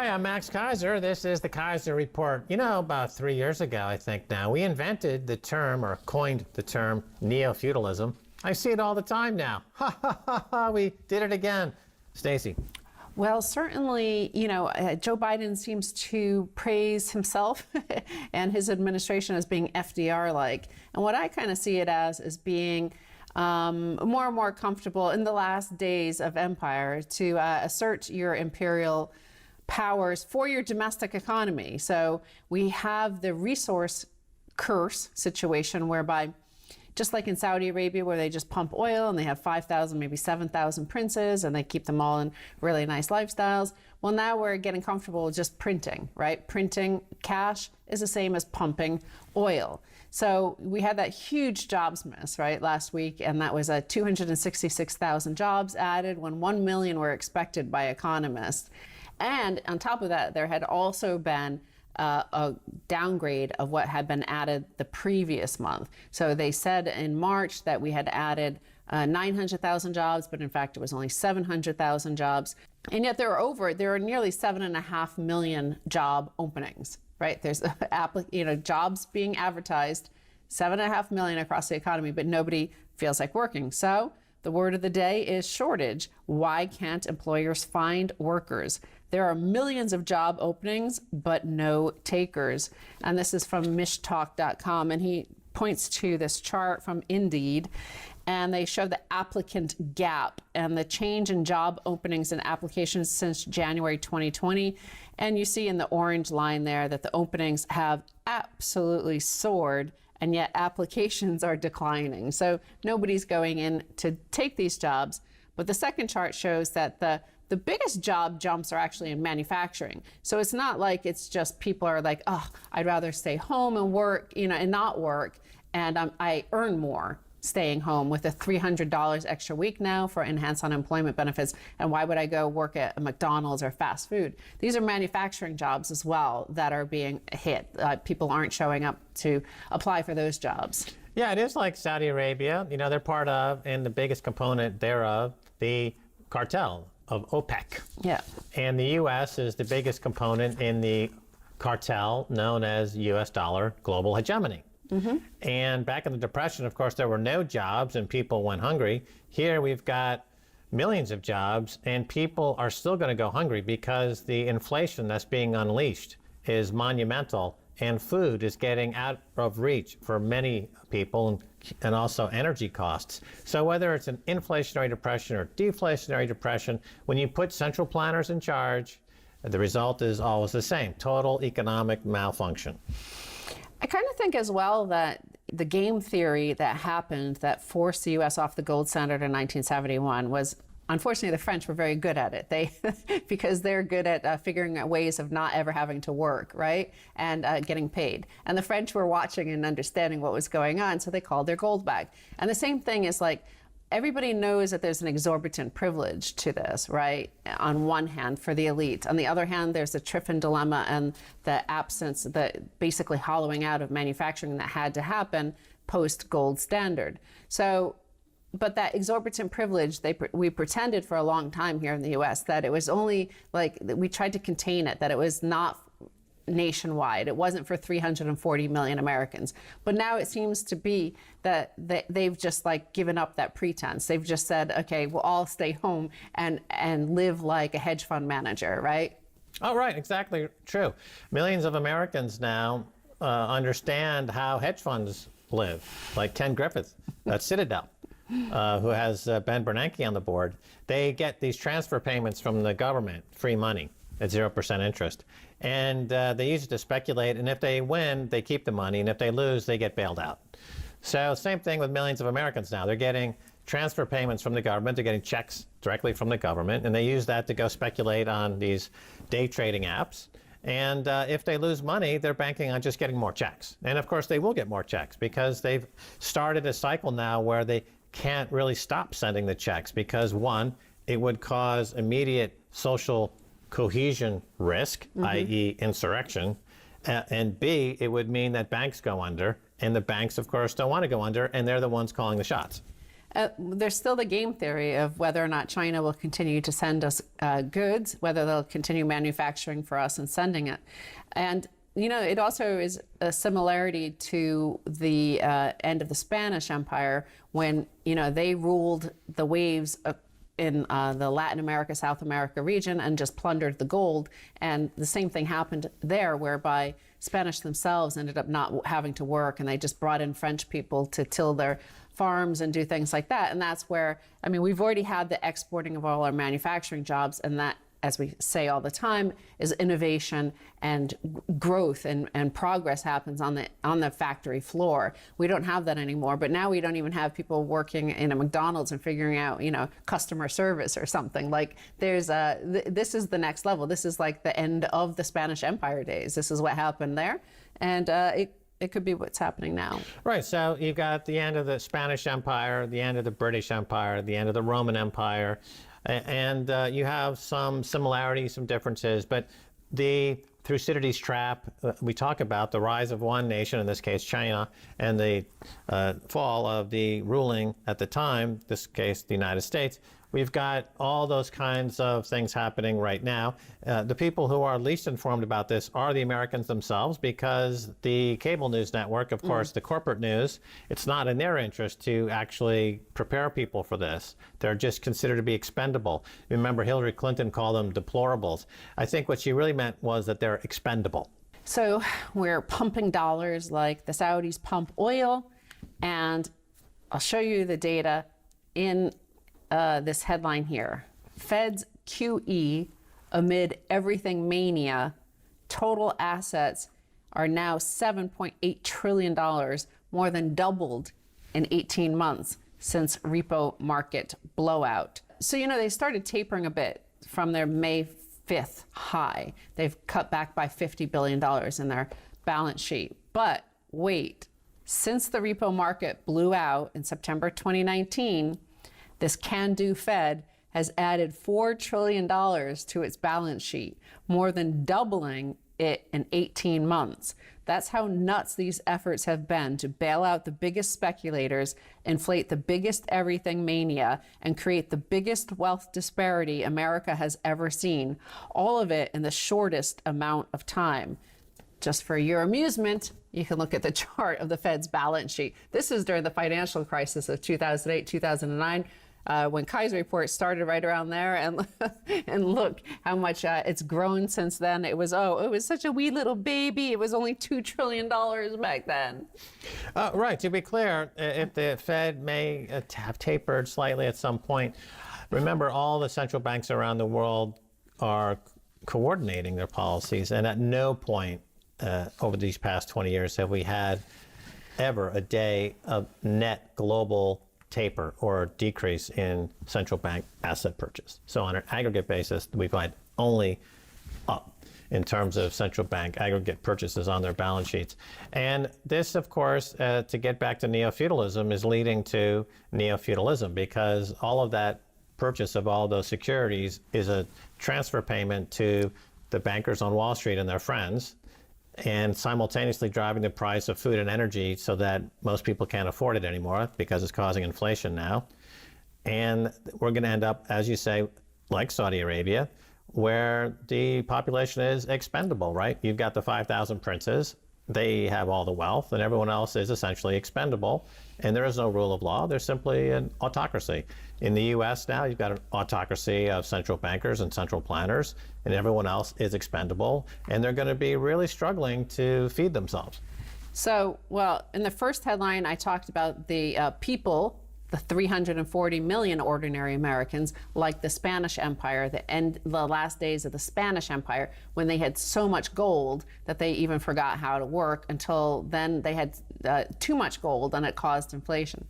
Hi, I'm Max Keiser. This is the Keiser Report. You know, about 3 years ago, I think now, we invented the term, or coined the term, neo-feudalism. I see it all the time now. Ha ha ha ha, we did it again. Stacy. Well, certainly, Joe Biden seems to praise himself and his administration as being FDR-like. And what I kind of see it as is being more and more comfortable in the last days of empire to assert your imperial powers for your domestic economy. So we have the resource curse situation whereby, just like in Saudi Arabia, where they just pump oil and they have 5,000, maybe 7,000 princes, and they keep them all in really nice lifestyles. Well, now we're getting comfortable with just printing, right? Printing cash is the same as pumping oil. So we had that huge jobs miss, right, last week, and that was 266,000 jobs added when 1 million were expected by economists. And on top of that, there had also been a downgrade of what had been added the previous month. So they said in March that we had added 900,000 jobs, but in fact it was only 700,000 jobs. And yet there are nearly 7.5 million job openings, right? There's jobs being advertised, 7.5 million across the economy, but nobody feels like working. So the word of the day is shortage. Why can't employers find workers? There are millions of job openings, but no takers. And this is from mishtalk.com. And he points to this chart from Indeed. And they show the applicant gap and the change in job openings and applications since January 2020. And you see in the orange line there that the openings have absolutely soared, and yet applications are declining. So nobody's going in to take these jobs. But the second chart shows that the biggest job jumps are actually in manufacturing. So it's not like it's just people are like, oh, I'd rather stay home and work, and not work, and I earn more staying home with a $300 extra week now for enhanced unemployment benefits. And why would I go work at a McDonald's or fast food? These are manufacturing jobs as well that are being hit. People aren't showing up to apply for those jobs. Yeah, it is like Saudi Arabia. They're part of, and the biggest component thereof, the cartel of OPEC. Yeah. And the U.S. is the biggest component in the cartel known as U.S. dollar global hegemony. Mm-hmm. And back in the Depression, of course, there were no jobs and people went hungry. Here we've got millions of jobs and people are still going to go hungry because the inflation that's being unleashed is monumental, and food is getting out of reach for many people, and also energy costs. So whether it's an inflationary depression or deflationary depression, when you put central planners in charge, the result is always the same: total economic malfunction. I kind of think as well that the game theory that happened that forced the U.S. off the gold standard in 1971 was, unfortunately, the French were very good at it. Because they're good at figuring out ways of not ever having to work, right? And getting paid. And the French were watching and understanding what was going on, so they called their gold back. And the same thing is like, everybody knows that there's an exorbitant privilege to this, right? On one hand, for the elite. On the other hand, there's the Triffin dilemma and the absence, the basically hollowing out of manufacturing that had to happen post-gold standard. So, but that exorbitant privilege, we pretended for a long time here in the U.S. that it was only like, we tried to contain it, that it was not nationwide. It wasn't for 340 million Americans. But now it seems to be that they've just like given up that pretense. They've just said, okay, we'll all stay home and live like a hedge fund manager, right? Oh, right, exactly true. Millions of Americans now understand how hedge funds live, like Ken Griffith at Citadel. Who has Ben Bernanke on the board. They get these transfer payments from the government, free money at 0% interest. And they use it to speculate, and if they win, they keep the money, and if they lose, they get bailed out. So same thing with millions of Americans now. They're getting transfer payments from the government, they're getting checks directly from the government, and they use that to go speculate on these day trading apps. And if they lose money, they're banking on just getting more checks. And of course, they will get more checks because they've started a cycle now where they can't really stop sending the checks because, one, it would cause immediate social cohesion risk, i.e. insurrection, and B, it would mean that banks go under, and the banks, of course, don't want to go under, and they're the ones calling the shots. There's still the game theory of whether or not China will continue to send us goods, whether they'll continue manufacturing for us and sending it. And, you know, it also is a similarity to the end of the Spanish Empire when, you know, they ruled the waves in the Latin America, South America region and just plundered the gold. And the same thing happened there, whereby Spanish themselves ended up not having to work and they just brought in French people to till their farms and do things like that. And that's where, I mean, we've already had the exporting of all our manufacturing jobs, and that, as we say all the time, is innovation and growth and progress happens on the factory floor. We don't have that anymore, but now we don't even have people working in a McDonald's and figuring out, you know, customer service or something. Like there's this is the next level. This is like the end of the Spanish Empire days. This is what happened there, and it could be what's happening now. Right, so you've got the end of the Spanish Empire, the end of the British Empire, the end of the Roman Empire, and you have some similarities, some differences, but the Thucydides trap, we talk about the rise of one nation, in this case China, and the fall of the ruling at the time, this case the United States. We've got all those kinds of things happening right now. The people who are least informed about this are the Americans themselves, because the cable news network, of course, the corporate news, it's not in their interest to actually prepare people for this. They're just considered to be expendable. Remember, Hillary Clinton called them deplorables. I think what she really meant was that they're expendable. So we're pumping dollars like the Saudis pump oil, and I'll show you the data in this headline here. Fed's QE amid everything mania, total assets are now $7.8 trillion, more than doubled in 18 months since repo market blowout. So, you know, they started tapering a bit from their May 5th high. They've cut back by $50 billion in their balance sheet. But wait, since the repo market blew out in September 2019, this can-do Fed has added $4 trillion to its balance sheet, more than doubling it in 18 months. That's how nuts these efforts have been to bail out the biggest speculators, inflate the biggest everything mania, and create the biggest wealth disparity America has ever seen. All of it in the shortest amount of time. Just for your amusement, you can look at the chart of the Fed's balance sheet. This is during the financial crisis of 2008, 2009. When Keiser Report started right around there, and look how much it's grown since then. It was such a wee little baby. It was only $2 trillion back then. Right, to be clear, if the Fed may have tapered slightly at some point, remember all the central banks around the world are coordinating their policies, and at no point over these past 20 years have we had ever a day of net global taper or decrease in central bank asset purchase. So on an aggregate basis, we've had only up in terms of central bank aggregate purchases on their balance sheets. And this, of course, to get back to neo-feudalism, is leading to neo-feudalism, because all of that purchase of all those securities is a transfer payment to the bankers on Wall Street and their friends, and simultaneously driving the price of food and energy so that most people can't afford it anymore because it's causing inflation now. And we're going to end up, as you say, like Saudi Arabia, where the population is expendable, right? You've got the 5,000 princes. They have all the wealth, and everyone else is essentially expendable. And there is no rule of law. There's simply an autocracy. In the U.S. now, you've got an autocracy of central bankers and central planners, and everyone else is expendable. And they're going to be really struggling to feed themselves. So, well, in the first headline, I talked about the people, the 340 million ordinary Americans, like the Spanish Empire, the last days of the Spanish Empire, when they had so much gold that they even forgot how to work. Until then, they had too much gold, and it caused inflation.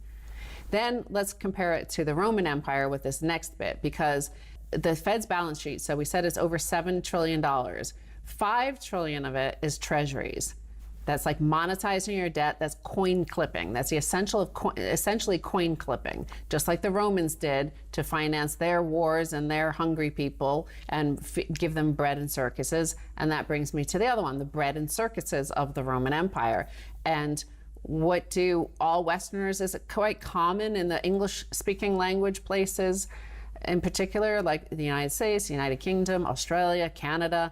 Then let's compare it to the Roman Empire with this next bit, because the Fed's balance sheet, so we said it's over $7 trillion. $5 trillion of it is treasuries. That's like monetizing your debt. That's coin clipping. That's the essential of essentially coin clipping, just like the Romans did to finance their wars and their hungry people and give them bread and circuses. And that brings me to the other one, the bread and circuses of the Roman Empire. And What do all Westerners, is it quite common in the English-speaking language places in particular, like the United States, the United Kingdom, Australia, Canada?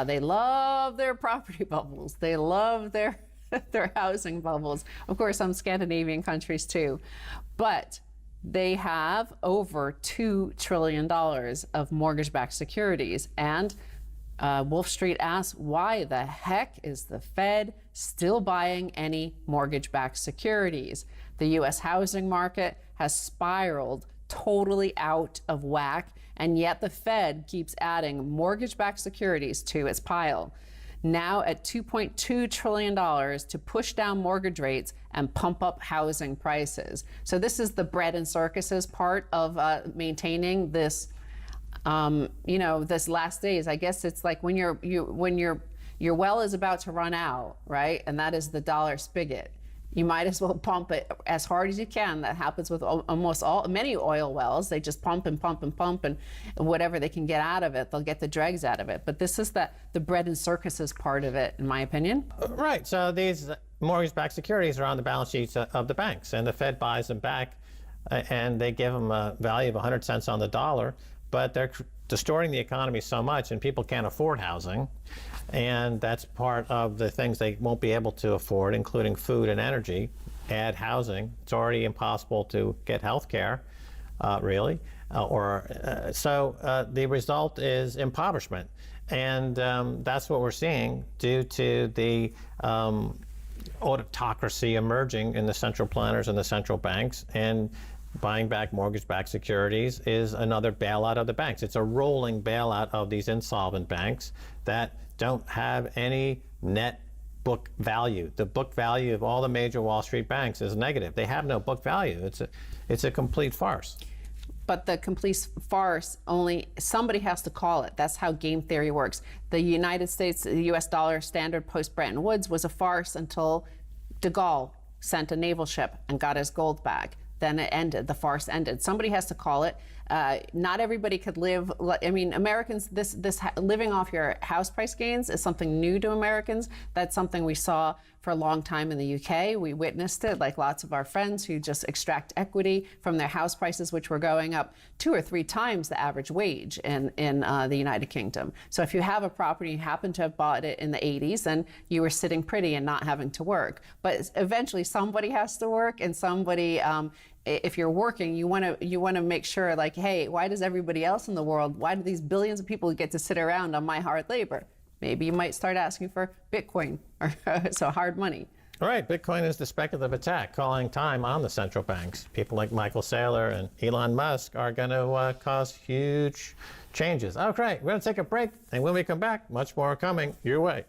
They love their property bubbles. They love their their housing bubbles. Of course, some Scandinavian countries too. But they have over $2 trillion of mortgage-backed securities. And Wolf Street asks, why the heck is the Fed still buying any mortgage-backed securities? The U.S. housing market has spiraled totally out of whack, and yet the Fed keeps adding mortgage-backed securities to its pile. Now at $2.2 trillion to push down mortgage rates and pump up housing prices. So this is the bread and circuses part of maintaining this, this last days. I guess it's like when your well is about to run out, right? And that is the dollar spigot. You might as well pump it as hard as you can. That happens with many oil wells. They just pump and pump and pump, and whatever they can get out of it, they'll get the dregs out of it. But this is the bread and circuses part of it, in my opinion. Right. So these mortgage-backed securities are on the balance sheets of the banks, and the Fed buys them back, and they give them a value of 100 cents on the dollar. But they're distorting the economy so much, and people can't afford housing. And that's part of the things they won't be able to afford, including food and energy. Add housing. It's already impossible to get health care, really. So the result is impoverishment. And that's what we're seeing due to the autocracy emerging in the central planners and the central banks. And buying back mortgage-backed securities is another bailout of the banks. It's a rolling bailout of these insolvent banks that don't have any net book value. The book value of all the major Wall Street banks is negative. They have no book value. It's a complete farce. But the complete farce, only somebody has to call it. That's how game theory works. The United States, the US dollar standard post-Bretton Woods was a farce until de Gaulle sent a naval ship and got his gold back. Then it ended, the farce ended. Somebody has to call it. Not everybody could live, I mean, Americans, this living off your house price gains is something new to Americans. That's something we saw for a long time in the UK. We witnessed it, like lots of our friends who just extract equity from their house prices, which were going up 2 or 3 times the average wage in the United Kingdom. So if you have a property, you happen to have bought it in the 80s, then you were sitting pretty and not having to work. But eventually somebody has to work, and somebody, if you're working, you want to make sure, like, hey, why does everybody else in the world, why do these billions of people get to sit around on my hard labor? Maybe you might start asking for Bitcoin or so hard money. All right, Bitcoin is the speculative attack, calling time on the central banks. People like Michael Saylor and Elon Musk are going to cause huge changes. Okay, we're going to take a break, and when we come back, much more coming your way.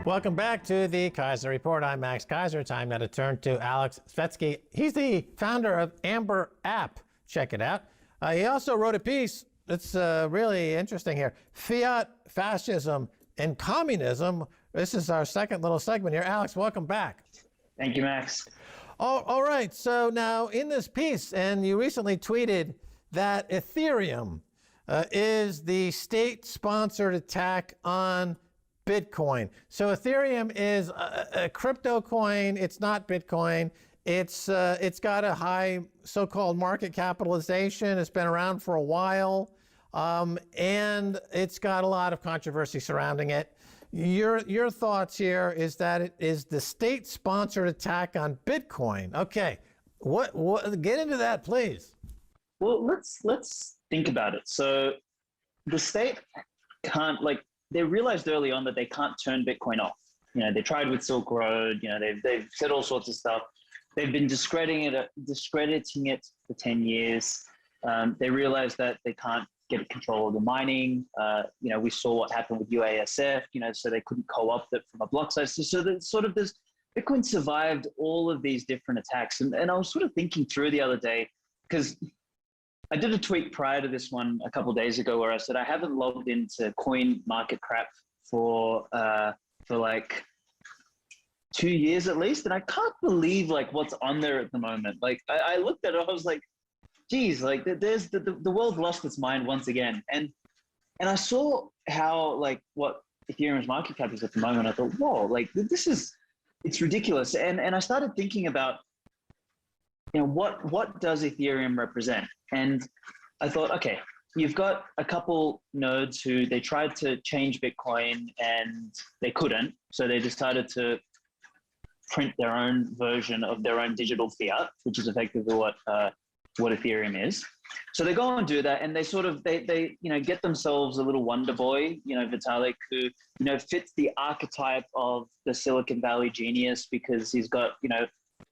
Welcome back to the Keiser Report. I'm Max Keiser. Time now to turn to Aleks Svetski. He's the founder of Amber app. Check it out. He also wrote a piece that's really interesting here. Fiat, fascism, and communism. This is our second little segment here. Aleks, welcome back. Thank you, Max. All right. So now in this piece, and you recently tweeted that Ethereum is the state-sponsored attack on Bitcoin. So Ethereum is a crypto coin. It's not Bitcoin. It's got a high so-called market capitalization. It's been around for a while, and it's got a lot of controversy surrounding it. Your thoughts here is that it is the state-sponsored attack on Bitcoin. Okay, what get into that, please. Well, let's think about it. So the state can't, they realized early on that they can't turn Bitcoin off. You know, they tried with Silk Road. You know, they've said all sorts of stuff. They've been discrediting it for 10 years. They realized that they can't get control of the mining. You know, we saw what happened with UASF. You know, so they couldn't co-opt it from a block size. So that sort of this Bitcoin survived all of these different attacks. And I was sort of thinking through the other day, because I did a tweet prior to this one a couple of days ago where I said I haven't logged into Coin Market Cap for like 2 years at least, and I can't believe what's on there at the moment. I looked at it, I was like, geez, there's the world lost its mind once again, and I saw how what Ethereum's market cap is at the moment, I thought, whoa, like it's ridiculous. And I started thinking about, what does Ethereum represent? And I thought, okay, you've got a couple nodes who they tried to change Bitcoin and they couldn't. So they decided to print their own version of their own digital fiat, which is effectively what Ethereum is. So they go and do that, and they get themselves a little wonder boy, Vitalik, who fits the archetype of the Silicon Valley genius because he's got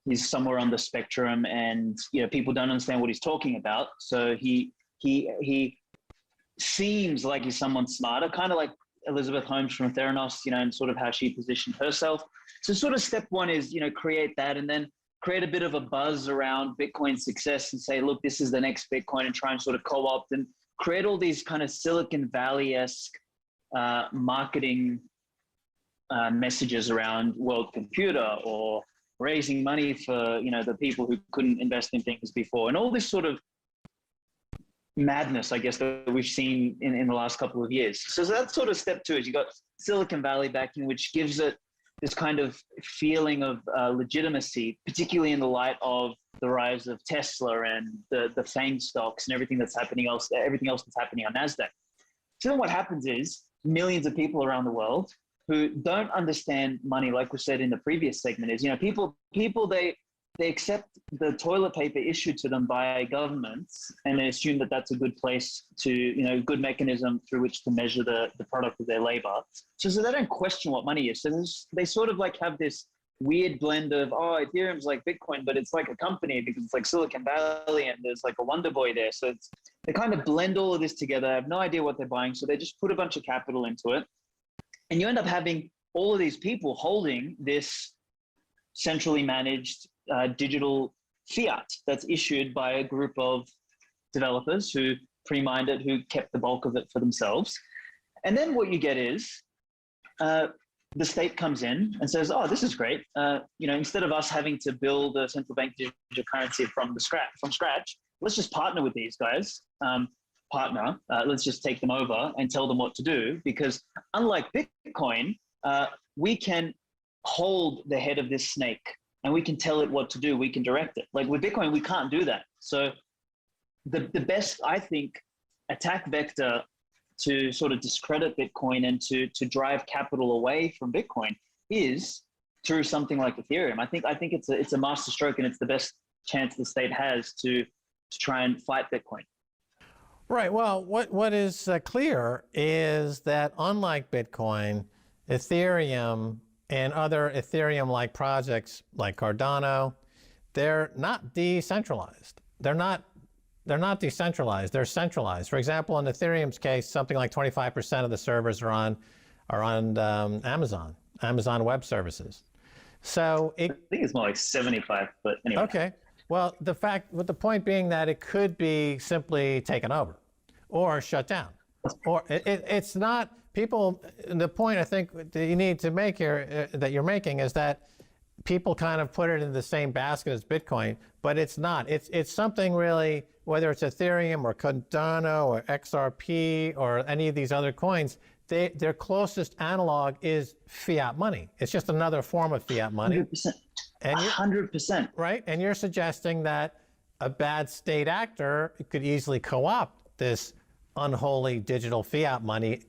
he's somewhere on the spectrum, and people don't understand what he's talking about. So he seems like he's someone smarter, kind of like Elizabeth Holmes from Theranos, and sort of how she positioned herself. So sort of step one is create that, and then create a bit of a buzz around Bitcoin's success and say, look, this is the next Bitcoin, and try and sort of co-opt and create all these kind of Silicon Valley-esque marketing messages around World Computer or raising money for, the people who couldn't invest in things before, and all this sort of madness, I guess, that we've seen in the last couple of years. So that's sort of step two, is you got Silicon Valley backing, which gives it this kind of feeling of legitimacy, particularly in the light of the rise of Tesla and the FANG stocks and everything else that's happening on NASDAQ. So then what happens is millions of people around the world who don't understand money, like we said in the previous segment, is, people they accept the toilet paper issued to them by governments, and they assume that that's a good place to, good mechanism through which to measure the product of their labor. So they don't question what money is. So they sort of like have this weird blend of, Ethereum's like Bitcoin, but it's like a company because it's like Silicon Valley and there's like a wonder boy there. So they kind of blend all of this together. I have no idea what they're buying. So they just put a bunch of capital into it. And you end up having all of these people holding this centrally managed digital fiat that's issued by a group of developers who pre-mined it, who kept the bulk of it for themselves. And then what you get is the state comes in and says, this is great. Instead of us having to build a central bank digital currency from scratch, let's just partner with these guys. Let's just take them over and tell them what to do, because unlike Bitcoin, we can hold the head of this snake and we can tell it what to do. We can direct it. Like with Bitcoin, we can't do that. So the best, I think, attack vector to sort of discredit Bitcoin and to drive capital away from Bitcoin is through something like Ethereum. I think it's a master stroke, and it's the best chance the state has to try and fight Bitcoin. Right. Well, what is clear is that unlike Bitcoin, Ethereum and other Ethereum-like projects like Cardano, they're not decentralized. They're not decentralized. They're centralized. For example, in Ethereum's case, something like 25% of the servers are on Amazon Web Services. So I think it's more like 75, but anyway. Okay. Well, the point being that it could be simply taken over or shut down, or it's not. People, the point I think that you need to make here, that you're making, is that people kind of put it in the same basket as Bitcoin, but it's not. It's something really, whether it's Ethereum or Cardano or XRP or any of these other coins, their closest analog is fiat money. It's just another form of fiat money. 100%. 100%. Right? And you're suggesting that a bad state actor could easily co-opt this unholy digital fiat money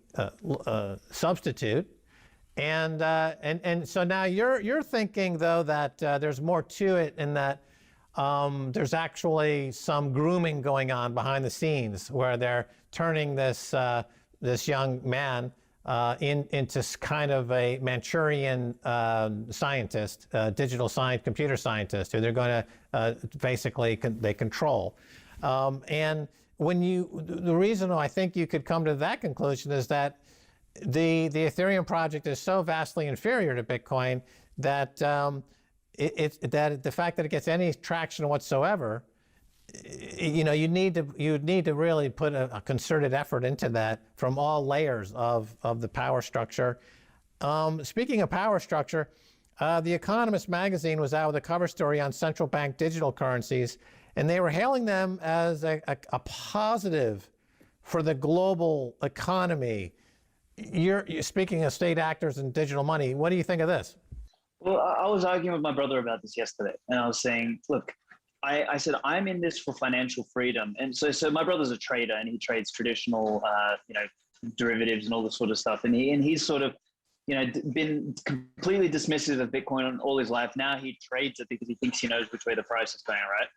substitute. And so now you're thinking, though, that there's more to it, in that there's actually some grooming going on behind the scenes, where they're turning this young man into kind of a Manchurian scientist, computer scientist, who they're going to basically they control. And the reason I think you could come to that conclusion is that the Ethereum project is so vastly inferior to Bitcoin that that the fact that it gets any traction whatsoever, you need to really put a concerted effort into that from all layers of the power structure. Speaking of power structure, The Economist magazine was out with a cover story on central bank digital currencies, and they were hailing them as a positive for the global economy. you're speaking of state actors and digital money. What do you think of this? Well, I was arguing with my brother about this yesterday, and I was saying, look, I said I'm in this for financial freedom, and so my brother's a trader, and he trades traditional, derivatives and all this sort of stuff, and he's sort of, been completely dismissive of Bitcoin all his life. Now he trades it because he thinks he knows which way the price is going, right?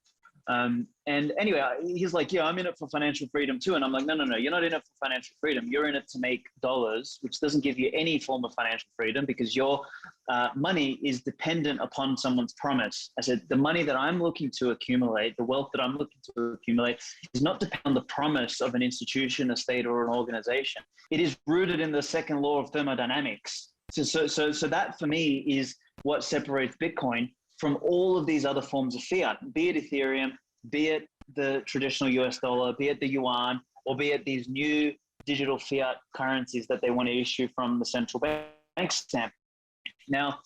And anyway, he's like, yeah, I'm in it for financial freedom too. And I'm like, no, you're not in it for financial freedom. You're in it to make dollars, which doesn't give you any form of financial freedom because your money is dependent upon someone's promise. I said, the money that I'm looking to accumulate, the wealth that I'm looking to accumulate is not dependent on the promise of an institution, a state, or an organization. It is rooted in the second law of thermodynamics. So that for me is what separates Bitcoin from all of these other forms of fiat, be it Ethereum, be it the traditional US dollar, be it the yuan, or be it these new digital fiat currencies that they want to issue from the central bank stamp. Now,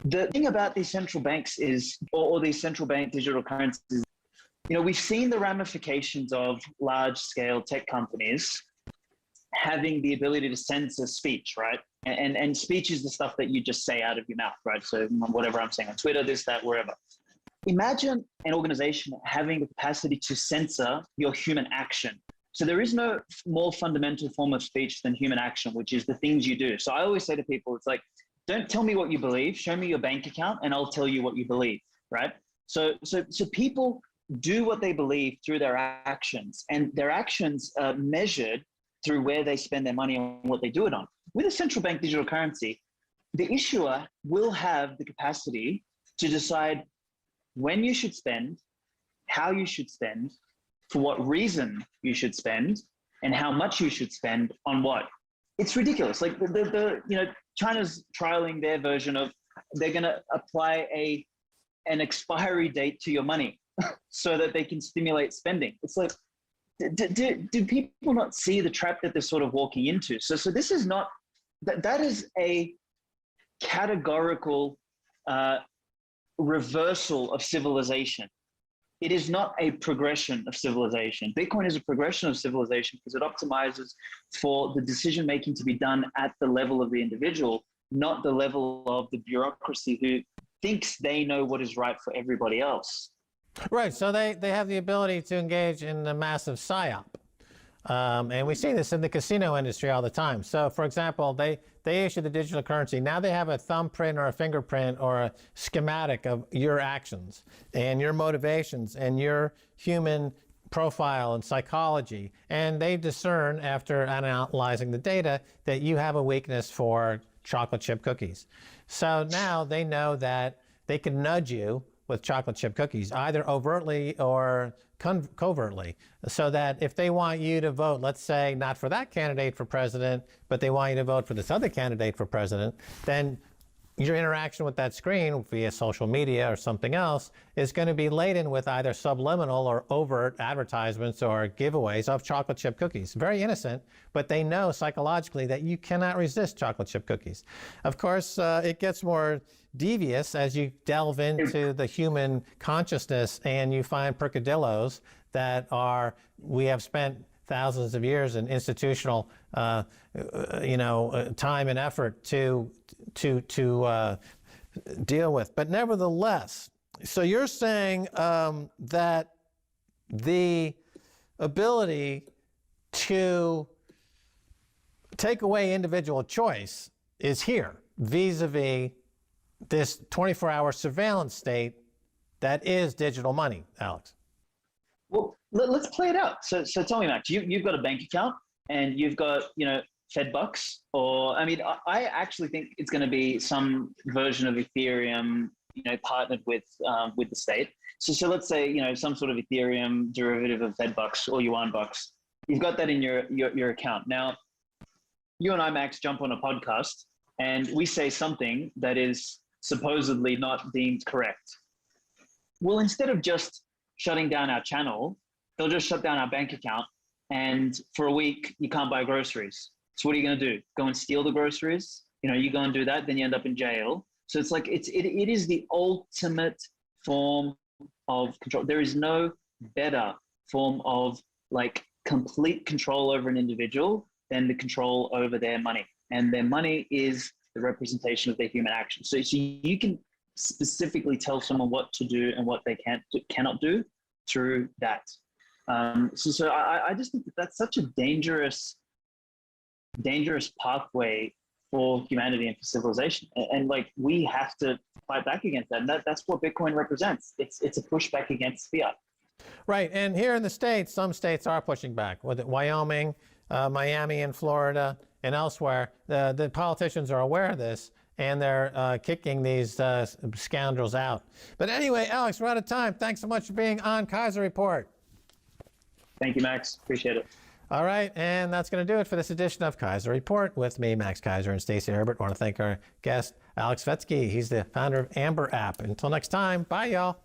the thing about these central banks is, or these central bank digital currencies, we've seen the ramifications of large scale tech companies having the ability to censor speech, right? And speech is the stuff that you just say out of your mouth, right? So whatever I'm saying on Twitter, this, that, wherever. Imagine an organization having the capacity to censor your human action. So there is no more fundamental form of speech than human action, which is the things you do. So I always say to people, it's like, don't tell me what you believe, show me your bank account and I'll tell you what you believe, right? So people do what they believe through their actions, and their actions are measured through where they spend their money and what they do it on. With a central bank digital currency, the issuer will have the capacity to decide when you should spend, how you should spend, for what reason you should spend, and how much you should spend on what. It's ridiculous. Like China's trialing their version of, they're going to apply an expiry date to your money so that they can stimulate spending. It's like, do people not see the trap that they're sort of walking into? So this is not, that is a categorical reversal of civilization. It is not a progression of civilization. Bitcoin is a progression of civilization because it optimizes for the decision-making to be done at the level of the individual, not the level of the bureaucracy who thinks they know what is right for everybody else. Right, so they have the ability to engage in the massive psyop. And we see this in the casino industry all the time. So, for example, they issue the digital currency. Now they have a thumbprint or a fingerprint or a schematic of your actions and your motivations and your human profile and psychology. And they discern, after analyzing the data, that you have a weakness for chocolate chip cookies. So now they know that they can nudge you with chocolate chip cookies, either overtly or covertly, so that if they want you to vote, let's say not for that candidate for president, but they want you to vote for this other candidate for president, then your interaction with that screen via social media or something else is going to be laden with either subliminal or overt advertisements or giveaways of chocolate chip cookies. Very innocent, but they know psychologically that you cannot resist chocolate chip cookies. Of course, it gets more devious as you delve into the human consciousness and you find peccadillos that are, we have spent thousands of years in institutional, time and effort to deal with. But nevertheless, so you're saying that the ability to take away individual choice is here, vis-a-vis this 24-hour surveillance state that is digital money, Aleks. Well, let's play it out. So tell me, Max, you've got a bank account and you've got, Fed bucks, or, I actually think it's going to be some version of Ethereum, partnered with the state. So let's say, some sort of Ethereum derivative of Fed bucks or yuan bucks. You've got that in your account. Now, you and I, Max, jump on a podcast and we say something that is supposedly not deemed correct. Well, instead of just shutting down our channel, they'll just shut down our bank account, and for a week you can't buy groceries. So what are you going to do? Go and steal the groceries? You go and do that, then you end up in jail. So it's like it is the ultimate form of control. There is no better form of complete control over an individual than the control over their money. and their money is the representation of their human action. So you can specifically tell someone what to do and what they cannot do through that. So I just think that that's such a dangerous pathway for humanity and for civilization. And like, we have to fight back against that. And that's what Bitcoin represents. It's a pushback against fiat. Right, and here in the States, some states are pushing back. With Wyoming, Miami, and Florida, and elsewhere, the politicians are aware of this, and they're kicking these scoundrels out. But anyway, Aleks, we're out of time. Thanks so much for being on Keiser Report. Thank you, Max. Appreciate it. All right, and that's going to do it for this edition of Keiser Report with me, Max Keiser, and Stacy Herbert. I want to thank our guest, Aleks Svetski. He's the founder of Amber app. Until next time, bye, y'all.